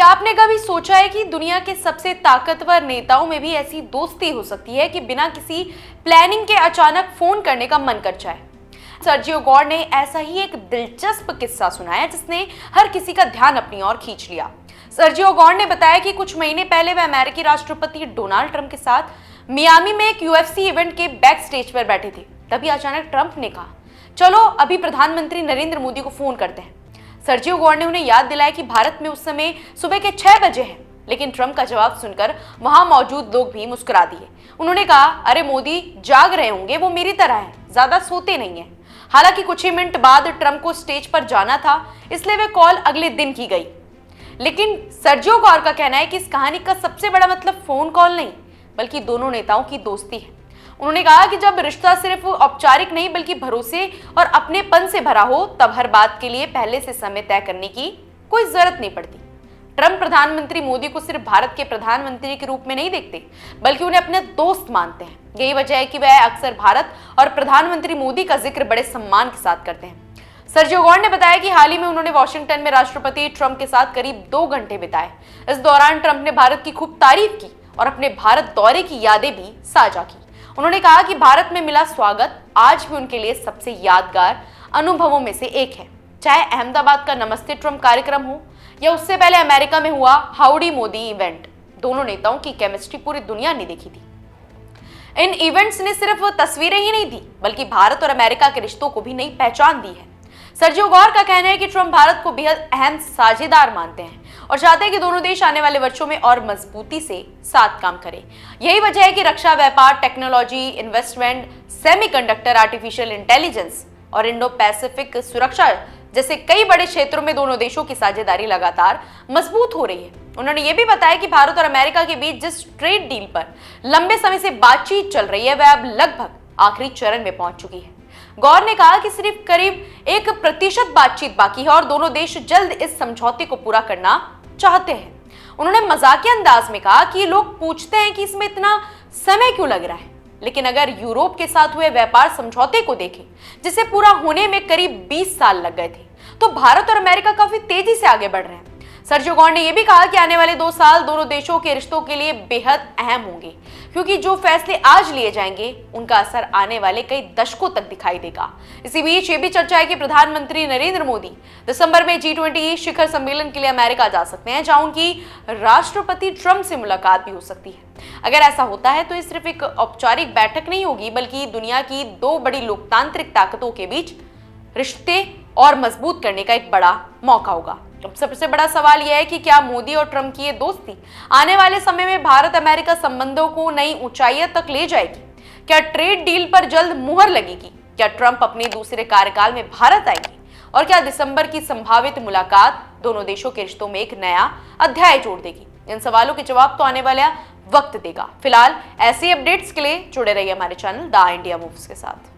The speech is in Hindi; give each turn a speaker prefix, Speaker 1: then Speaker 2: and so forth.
Speaker 1: क्या आपने कभी सोचा है कि दुनिया के सबसे ताकतवर नेताओं में भी ऐसी दोस्ती हो सकती है कि बिना किसी प्लानिंग के अचानक फोन करने का मन कर जाए? सर्जियो गौर ने ऐसा ही एक दिलचस्प किस्सा सुनाया जिसने हर किसी का ध्यान अपनी ओर खींच लिया। सर्जियो गौर ने बताया कि कुछ महीने पहले वह अमेरिकी राष्ट्रपति डोनाल्ड ट्रंप के साथ मियामी में एक यूएफसी इवेंट के बैक स्टेज पर बैठे थे। तभी अचानक ट्रंप ने कहा, चलो अभी प्रधानमंत्री नरेंद्र मोदी को फोन करते हैं। सर्जियो गौर ने उन्हें याद दिलाया कि भारत में उस समय सुबह के 6 बजे हैं, लेकिन ट्रंप का जवाब सुनकर वहां मौजूद लोग भी मुस्कुरा दिए। उन्होंने कहा, अरे मोदी जाग रहे होंगे, वो मेरी तरह हैं, ज्यादा सोते नहीं हैं। हालांकि कुछ ही मिनट बाद ट्रंप को स्टेज पर जाना था, इसलिए वे कॉल अगले दिन की गई। लेकिन सर्जियो गौर का कहना है कि इस कहानी का सबसे बड़ा मतलब फोन कॉल नहीं, बल्कि दोनों नेताओं की दोस्ती है। उन्होंने कहा कि जब रिश्ता सिर्फ औपचारिक नहीं बल्कि भरोसे और अपनेपन से भरा हो, तब हर बात के लिए पहले से समय तय करने की कोई जरूरत नहीं पड़ती। ट्रंप प्रधानमंत्री मोदी को सिर्फ भारत के प्रधानमंत्री के रूप में नहीं देखते, बल्कि उन्हें अपने दोस्त मानते हैं। यही वजह है कि वह अक्सर भारत और प्रधानमंत्री मोदी का जिक्र बड़े सम्मान के साथ करते हैं। सर्जियो गौर ने बताया कि हाल ही में उन्होंने वॉशिंगटन में राष्ट्रपति ट्रंप के साथ करीब 2 घंटे बिताए। इस दौरान ट्रंप ने भारत की खूब तारीफ की और अपने भारत दौरे की यादें भी साझा की। उन्होंने कहा कि भारत में मिला स्वागत आज भी उनके लिए सबसे यादगार अनुभवों में से एक है। चाहे अहमदाबाद का नमस्ते ट्रंप कार्यक्रम हो या उससे पहले अमेरिका में हुआ हाउडी मोदी इवेंट, दोनों नेताओं की केमिस्ट्री पूरी दुनिया ने देखी थी। इन इवेंट्स ने सिर्फ तस्वीरें ही नहीं दी, बल्कि भारत और अमेरिका के रिश्तों को भी नई पहचान दी है। सर्जियो गौर का कहना है कि ट्रंप भारत को बेहद अहम साझेदार मानते हैं और चाहते हैं कि दोनों देश आने वाले वर्षों में और मजबूती से साथ काम करें। यही वजह है कि रक्षा, व्यापार, technology, investment, semiconductor, artificial intelligence और इंडो पैसिफिक सुरक्षा जैसे कई बड़े क्षेत्रों में दोनों देशों की साझेदारी लगातार मजबूत हो रही है। उन्होंने ये भी बताया कि भारत और अमेरिका के बीच जिस ट्रेड डील पर लंबे समय से बातचीत चल रही है, वह अब लगभग आखिरी चरण में पहुंच चुकी है। गौर ने कहा कि सिर्फ करीब 1% बातचीत बाकी है और दोनों देश जल्द इस समझौते को पूरा करना चाहते हैं। उन्होंने मजाकिया अंदाज में कहा कि लोग पूछते हैं कि इसमें इतना समय क्यों लग रहा है, लेकिन अगर यूरोप के साथ हुए व्यापार समझौते को देखें, जिसे पूरा होने में करीब 20 साल लग गए थे, तो भारत और अमेरिका काफी तेजी से आगे बढ़ रहे हैं। सर्जियो गौर ने यह भी कहा कि आने वाले 2 साल दोनों देशों के रिश्तों के लिए बेहद अहम होंगे, क्योंकि जो फैसले आज लिए जाएंगे उनका असर आने वाले कई दशकों तक दिखाई देगा। इसी बीच ये भी चर्चा है कि प्रधानमंत्री नरेंद्र मोदी दिसंबर में G20 शिखर सम्मेलन के लिए अमेरिका जा सकते हैं, जहां उनकी राष्ट्रपति ट्रंप से मुलाकात भी हो सकती है। अगर ऐसा होता है तो ये सिर्फ एक औपचारिक बैठक नहीं होगी, बल्कि दुनिया की 2 बड़ी लोकतांत्रिक ताकतों के बीच रिश्ते और मजबूत करने का एक बड़ा मौका होगा। अब सबसे बड़ा सवाल यह है कि क्या मोदी और ट्रंप की ये दोस्ती आने वाले समय में भारत अमेरिका संबंधों को नई ऊंचाइयों तक ले जाएगी? क्या ट्रेड डील पर जल्द मुहर लगेगी? क्या ट्रंप अपने दूसरे कार्यकाल में भारत आएंगे? और क्या दिसंबर की संभावित मुलाकात दोनों देशों के रिश्तों में एक नया अध्याय जोड़ देगी? इन सवालों के जवाब तो आने वाला वक्त देगा। फिलहाल ऐसी अपडेट्स के लिए जुड़े रहिए हमारे चैनल द इंडिया मूव्स के साथ।